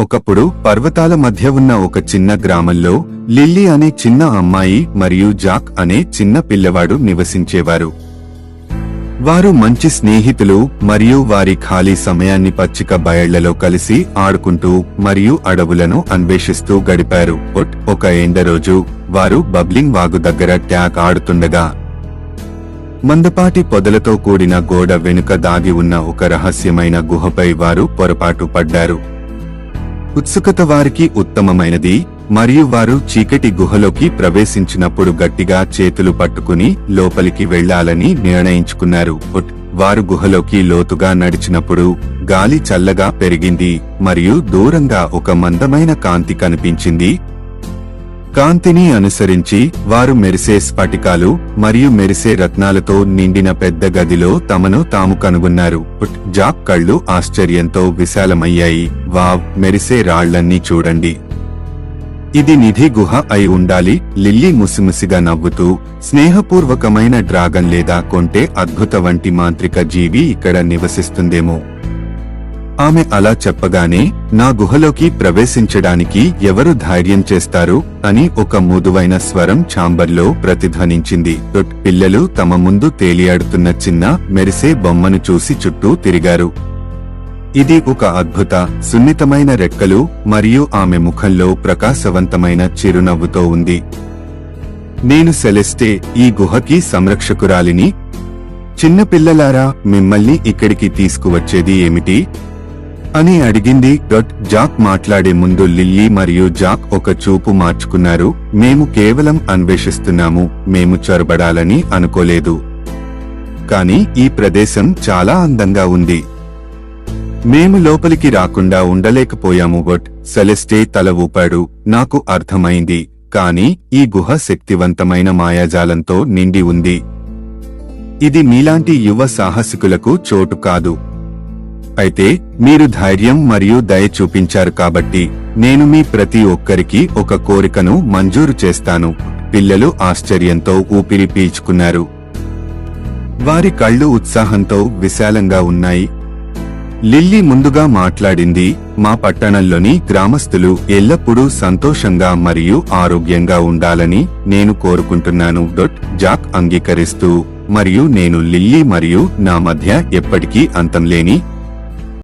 ఒకప్పుడు పర్వతాల మధ్య ఉన్న ఒక చిన్న గ్రామంలో లిల్లీ అనే చిన్న అమ్మాయి మరియు జాక్ అనే చిన్న పిల్లవాడు నివసించేవారు. వారు మంచి స్నేహితులు మరియు వారి ఖాళీ సమయాన్ని పచ్చిక బయళ్లలో కలిసి ఆడుకుంటూ మరియు అడవులను అన్వేషిస్తూ గడిపారు. ఒక ఎండరోజు వారు బబ్లింగ్ వాగు దగ్గర ట్యాగ్ ఆడుతుండగా మందపాటి పొదలతో కూడిన గోడ వెనుక దాగి ఉన్న ఒక రహస్యమైన గుహపై వారు పొరపాటు పడ్డారు. ఉత్సుకత వారికి ఉత్తమమైనది మరియు వారు చీకటి గుహలోకి ప్రవేశించినప్పుడు గట్టిగా చేతులు పట్టుకుని లోపలికి వెళ్లాలని నిర్ణయించుకున్నారు. వారు గుహలోకి లోతుగా నడిచినప్పుడు గాలి చల్లగా పెరిగింది మరియు దూరంగా ఒక మందమైన కాంతి కనిపించింది. కాంతిని అనుసరించి వారు మెరిసే స్ఫటికాలు మరియు మెరిసే రత్నాలతో నిండిన పెద్ద గదిలో తమను తాము కనుగొన్నారు. జాక్ కళ్ళు ఆశ్చర్యంతో విశాలమయ్యాయి. వావ్, మెరిసే రాళ్లన్నీ చూడండి, ఇది నిధి గుహ అయి ఉండాలి. లిల్లీ ముసిముసిగా నవ్వుతూ, స్నేహపూర్వకమైన డ్రాగన్ లేదా కొంటే అద్భుత వంటి మాంత్రిక జీవి ఇక్కడ నివసిస్తుందేమో. ఆమె అలా చెప్పగానే నా గుహలోకి ప్రవేశించడానికి ఎవరు ధైర్యం చేస్తారు అని ఒక మృదువైన స్వరం ఛాంబర్లో ప్రతిధ్వనించింది. పిల్లలు తమ ముందు తేలియాడుతున్న చిన్న మెరిసే బొమ్మను చూసి చుట్టూ తిరిగారు. ఇది ఒక అద్భుత సున్నితమైన రెక్కలు మరియు ఆమె ముఖంలో ప్రకాశవంతమైన చిరునవ్వుతో ఉంది. నేను సెలెస్టే, ఈ గుహకి సంరక్షకురాలిని. చిన్నపిల్లలారా, మిమ్మల్ని ఇక్కడికి తీసుకువచ్చేది ఏమిటి అని అడిగింది. జాక్ మాట్లాడే ముందు లిల్లీ మరియు జాక్ ఒక చూపు మార్చుకున్నారు. మేము కేవలం అన్వేషిస్తున్నాము, మేము చొరబడాలని అనుకోలేదు. కాని ఈ ప్రదేశం చాలా అందంగా ఉంది, మేము లోపలికి రాకుండా ఉండలేకపోయాము. సెలెస్టే తల ఊపాడు. నాకు అర్థమైంది, కాని ఈ గుహ శక్తివంతమైన మాయాజాలంతో నిండి ఉంది. ఇది మీలాంటి యువ సాహసికులకు చోటు కాదు. అయితే మీరు ధైర్యం మరియు దయ చూపించారు కాబట్టి నేను మీ ప్రతి ఒక్కరికి ఒక కోరికను మంజూరు చేస్తాను. పిల్లలు ఆశ్చర్యంతో ఊపిరి పీల్చుకున్నారు. వారి కళ్ళు ఉత్సాహంతో విశాలంగా ఉన్నాయి. లిల్లీ ముందుగా మాట్లాడింది. మా పట్టణంలోని గ్రామస్తులు ఎల్లప్పుడూ సంతోషంగా మరియు ఆరోగ్యంగా ఉండాలని నేను కోరుకుంటున్నాను. జాక్ అంగీకరిస్తూ, మరియు నేను లిల్లీ మరియు నా మధ్య ఎప్పటికీ అంతంలేని